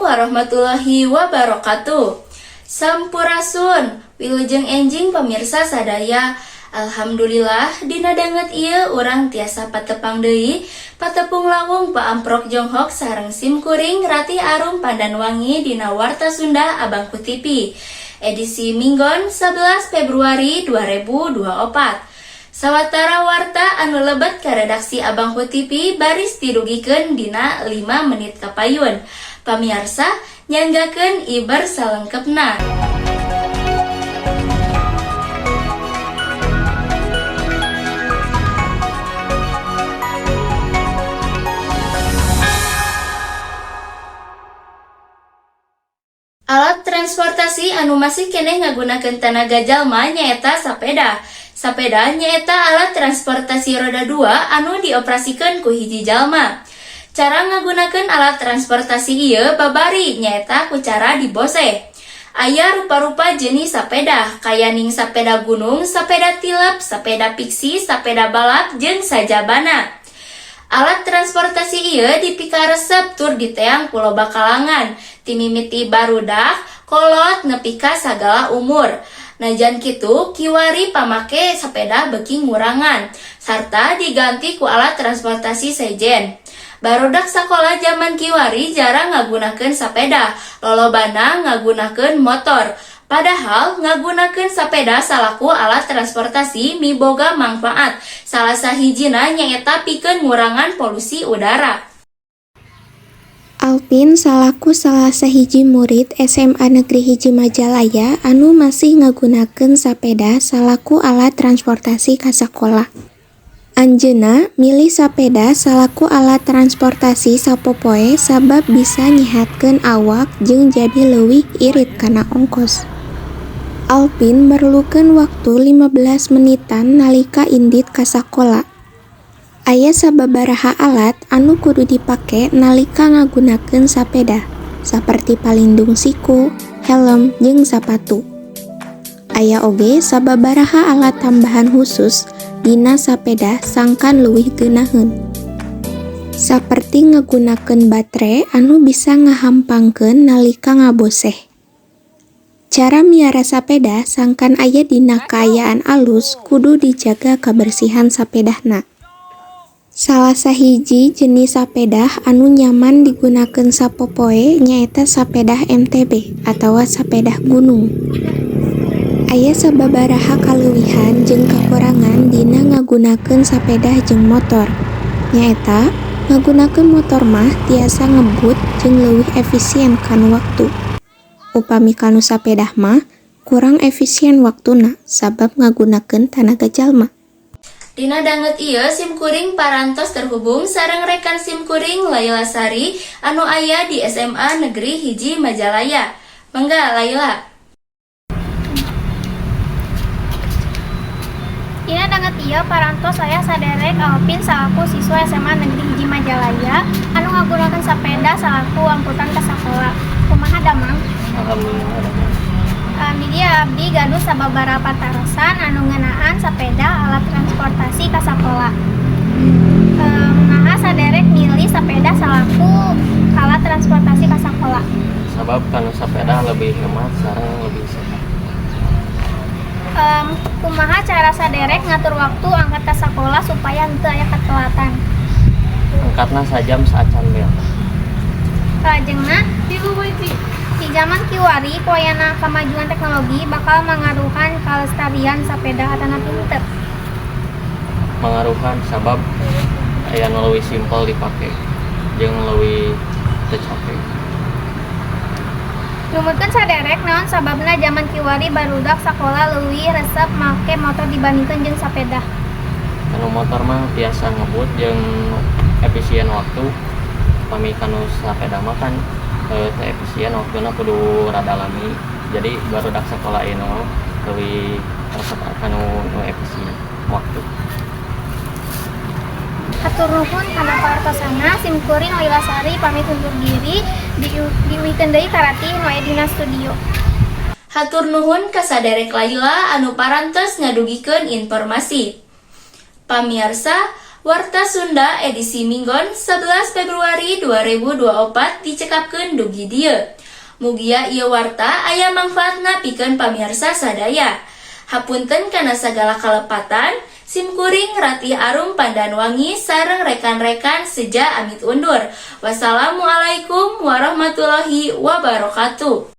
warahmatullahi wabarakatuh. Sampurasun, wilujeng enjing pemirsa sadaya. Alhamdulillah, dina danget ieu urang tiasa patepang deui, patepung lawung paamprok jonghok sareng sim kuring Rati Arum Pandanwangi dina Warta Sunda Abangku TV. Edisi Minggon 11 Februari 2024. Sawatara warta anu lebet ka redaksi Abangku TV baris dirugikeun dina 5 menit kapayun. Pamiarsa, nyanggakeun ibar salengkepna. Alat transportasi anu masih keneh ngagunakeun tanaga jalma nyaeta sapeda. Sapeda nyaeta alat transportasi roda 2 anu dioperasikeun ku hiji jalma. Cara ngagunakeun alat transportasi ieu babari nyaeta ku cara dibose. Aya rupa-rupa jenis sapeda, kayaning sapeda gunung, sapeda tilap, sapeda piksi, sapeda balap, jeung sajabana. Alat transportasi ieu dipikaresep tur diteang ku loba kalangan, ti mimiti barudak, kolot nepi ka sagala umur. Najan kitu, kiwari pamake sapeda beuki ngurangan, sarta diganti ku alat transportasi sejen. Barudak sakola zaman kiwari jarang ngagunakeun sapeda, lolobana ngagunakeun motor. Padahal ngagunakeun sapeda salaku alat transportasi miboga manfaat. Salah sahijina nyaeta pikeun ngurangan polusi udara. Alpin salaku salah sahiji murid SMA Negeri Hiji Majalaya anu masih ngagunakeun sapeda salaku alat transportasi ka sakola. Anjeunna milih sapeda salaku alat transportasi sapopoe sabab bisa nyehatkeun awak jeung jadi leuwih irit kana ongkos. Alpin merlukeun waktu 15 menitan nalika indit ka sakola. Aya sababaraha alat anu kudu dipake nalika ngagunakeun sapeda, saperti palindung siku, helm, jeung sapatu. Aya oge sababaraha alat tambahan khusus dina sapeda sangkan leuwih geunaheun. Saperti ngagunakeun batere anu bisa ngahampangkeun nalika ngaboseh. Cara miara sapeda sangkan aya dina kaayaan alus kudu dijaga kabersihan sapedahna. Salah sahiji jenis sapeda anu nyaman digunakeun sapopoe nyaeta sapeda MTB atawa sapeda gunung. Aya sababaraha kaleuwihan jeung kakurangan dina ngagunakeun sapeda jeung motor. Nyaeta ngagunakeun motor mah tiasa ngebut jeung leuwih efisien kana waktu. Upami kanu sapeda mah kurang efisien waktuna sabab ngagunakeun tanaga jalma. Dina danget ieu sim kuring parantos terhubung sareng rekan sim kuring Laila Sari anu aya di SMA Negeri Hiji Majalaya. Mangga Laila. Dina danget ieu parantos saya saderek Alpin salaku siswa SMA Negeri Hiji Majalaya anu ngagunakeun sapeda salaku angkutan ka sakola. Kumaha damang? Alhamdulillah. Di dia abdi gaduh sababaraha tarosan anu ngeunaan sapeda alat transportasi ka sakola. Kumaha saderek milih sapeda salaku alat transportasi ka sakola? Sabab kana sapeda lebih hemat sareng lebih sehat. Kumaha cara saderek ngatur waktu angkat ka sakola supaya henteu aya katelatan? Angkatna sajam saacan bel. Kalajengna di zaman kiwari koyana kemajuan teknologi bakal mengaruhan kalestarian sapeda atana pinter. Mengaruhan sabab aya nu leuwih simpel dipake jeung leuwih teu capek. Numutkeun saderek naon sababna zaman kiwari barudak sakola leuwih resep make motor dibandingkeun jeung sapeda? Kanu motor mah biasa ngebut jeung efisien waktu. Pami kanu sapeda mah kan teu efisien waktuna kudu rada lami. Jadi barudak sakola ieu leuwih resep kanu efisien waktu. Hatur nuhun kana paartosana sim kuring Laila Sari pamit undur diri diuikeun deui ka Rati nu aya dina studio. Hatur nuhun ka saderek Laila anu parantos ngadugikeun informasi. Pamiarsa, Warta Sunda edisi Minggon 11 Februari 2024 dicekapkeun dugi dieu. Mugia ieu warta aya mangfaatna pikeun pamirsa sadaya. Hapunten kana sagala kalepatan, simkuring Ratih Arum Pandanwangi sareng rekan-rekan seja amit undur. Wassalamualaikum warahmatullahi wabarakatuh.